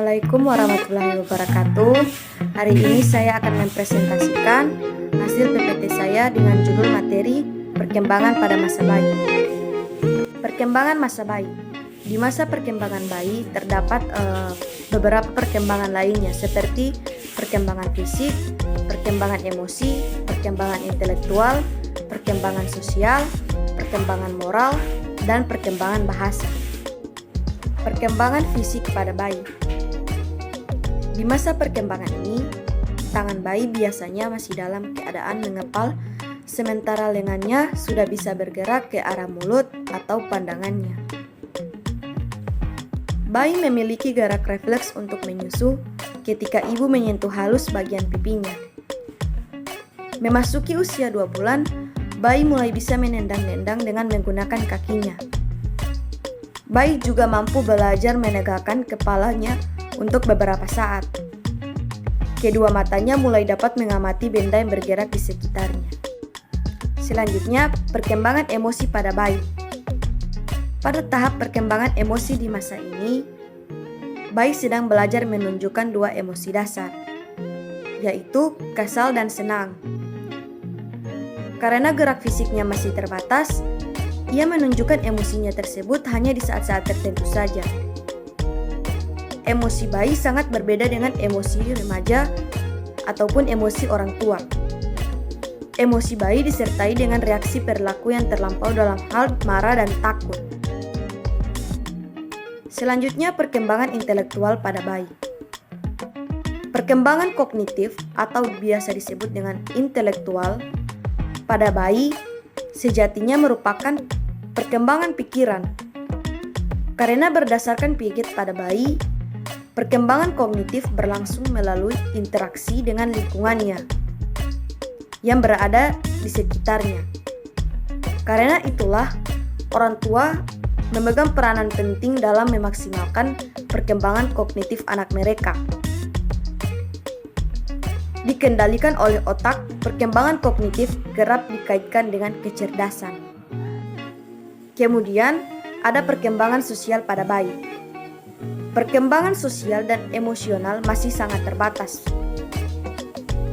Assalamualaikum warahmatullahi wabarakatuh. Hari ini saya akan mempresentasikan hasil PPT saya dengan judul materi Perkembangan pada masa bayi. Perkembangan masa bayi. Di masa perkembangan bayi terdapat beberapa perkembangan lainnya seperti perkembangan fisik, perkembangan emosi, perkembangan intelektual, perkembangan sosial, perkembangan moral, dan perkembangan bahasa. Perkembangan fisik pada bayi. Di masa perkembangan ini, tangan bayi biasanya masih dalam keadaan mengepal, sementara lengannya sudah bisa bergerak ke arah mulut atau pandangannya. Bayi memiliki gerak refleks untuk menyusu ketika ibu menyentuh halus bagian pipinya. Memasuki usia 2 bulan, bayi mulai bisa menendang-nendang dengan menggunakan kakinya. Bayi juga mampu belajar menegakkan kepalanya untuk beberapa saat. Kedua matanya mulai dapat mengamati benda yang bergerak di sekitarnya. Selanjutnya, perkembangan emosi pada bayi. Pada tahap perkembangan emosi di masa ini, bayi sedang belajar menunjukkan dua emosi dasar, yaitu kesal dan senang. Karena gerak fisiknya masih terbatas, ia menunjukkan emosinya tersebut hanya di saat-saat tertentu saja. Emosi bayi sangat berbeda dengan emosi remaja ataupun emosi orang tua. Emosi bayi disertai dengan reaksi perilaku yang terlampau dalam hal marah dan takut. Selanjutnya, perkembangan intelektual pada bayi. Perkembangan kognitif atau biasa disebut dengan intelektual pada bayi sejatinya merupakan perkembangan pikiran. Karena berdasarkan Piaget pada bayi, perkembangan kognitif berlangsung melalui interaksi dengan lingkungannya yang berada di sekitarnya. Karena itulah, orang tua memegang peranan penting dalam memaksimalkan perkembangan kognitif anak mereka. Dikendalikan oleh otak, perkembangan kognitif kerap dikaitkan dengan kecerdasan. Kemudian, ada perkembangan sosial pada bayi. Perkembangan sosial dan emosional masih sangat terbatas.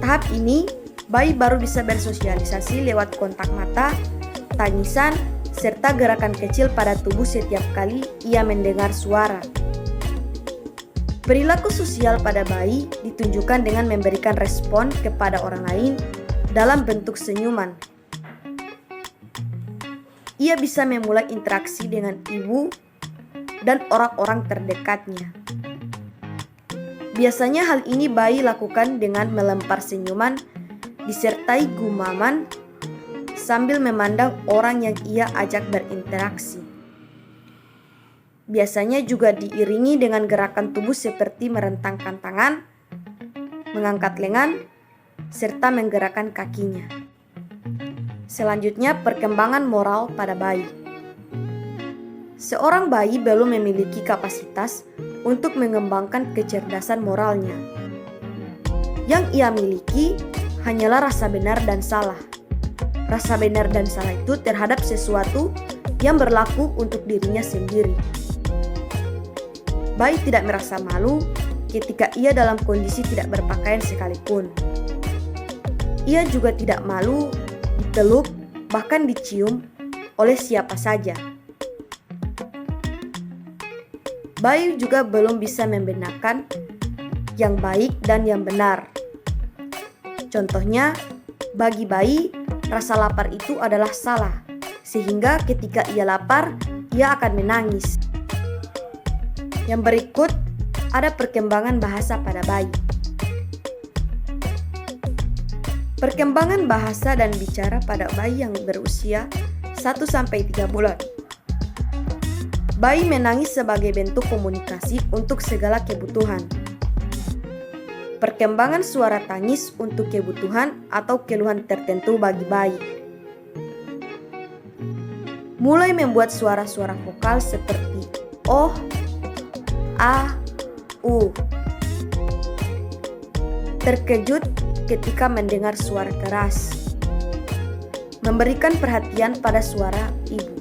Tahap ini, bayi baru bisa bersosialisasi lewat kontak mata, tangisan, serta gerakan kecil pada tubuh setiap kali ia mendengar suara. Perilaku sosial pada bayi ditunjukkan dengan memberikan respon kepada orang lain dalam bentuk senyuman. Ia bisa memulai interaksi dengan ibu dan orang-orang terdekatnya. Biasanya hal ini bayi lakukan dengan melempar senyuman disertai gumaman sambil memandang orang yang ia ajak berinteraksi. Biasanya juga diiringi dengan gerakan tubuh seperti merentangkan tangan, mengangkat lengan, serta menggerakkan kakinya. Selanjutnya, perkembangan moral pada bayi. Seorang bayi belum memiliki kapasitas untuk mengembangkan kecerdasan moralnya. Yang ia miliki hanyalah rasa benar dan salah. Rasa benar dan salah itu terhadap sesuatu yang berlaku untuk dirinya sendiri. Bayi tidak merasa malu ketika ia dalam kondisi tidak berpakaian sekalipun. Ia juga tidak malu dipeluk, bahkan dicium oleh siapa saja. Bayi juga belum bisa membedakan yang baik dan yang benar. Contohnya, bagi bayi, rasa lapar itu adalah salah, sehingga ketika ia lapar, ia akan menangis. Yang berikut, ada perkembangan bahasa pada bayi. Perkembangan bahasa dan bicara pada bayi yang berusia 1-3 bulan. Bayi menangis sebagai bentuk komunikasi untuk segala kebutuhan. Perkembangan suara tangis untuk kebutuhan atau keluhan tertentu bagi bayi. Mulai membuat suara-suara vokal seperti oh, a, u. Terkejut ketika mendengar suara keras. Memberikan perhatian pada suara ibu.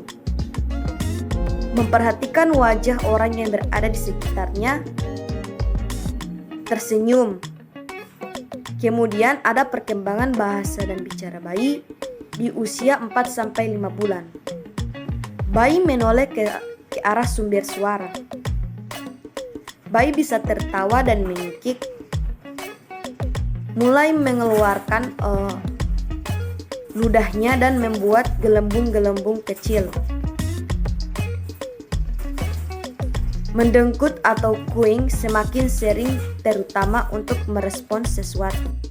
Memperhatikan wajah orang yang berada di sekitarnya tersenyum. Kemudian ada perkembangan bahasa dan bicara bayi di usia 4-5 bulan. Bayi menoleh ke arah sumber suara. Bayi bisa tertawa dan menyikik, mulai mengeluarkan ludahnya dan membuat gelembung-gelembung kecil. Mendengkut atau cooing semakin sering, terutama untuk merespons sesuatu.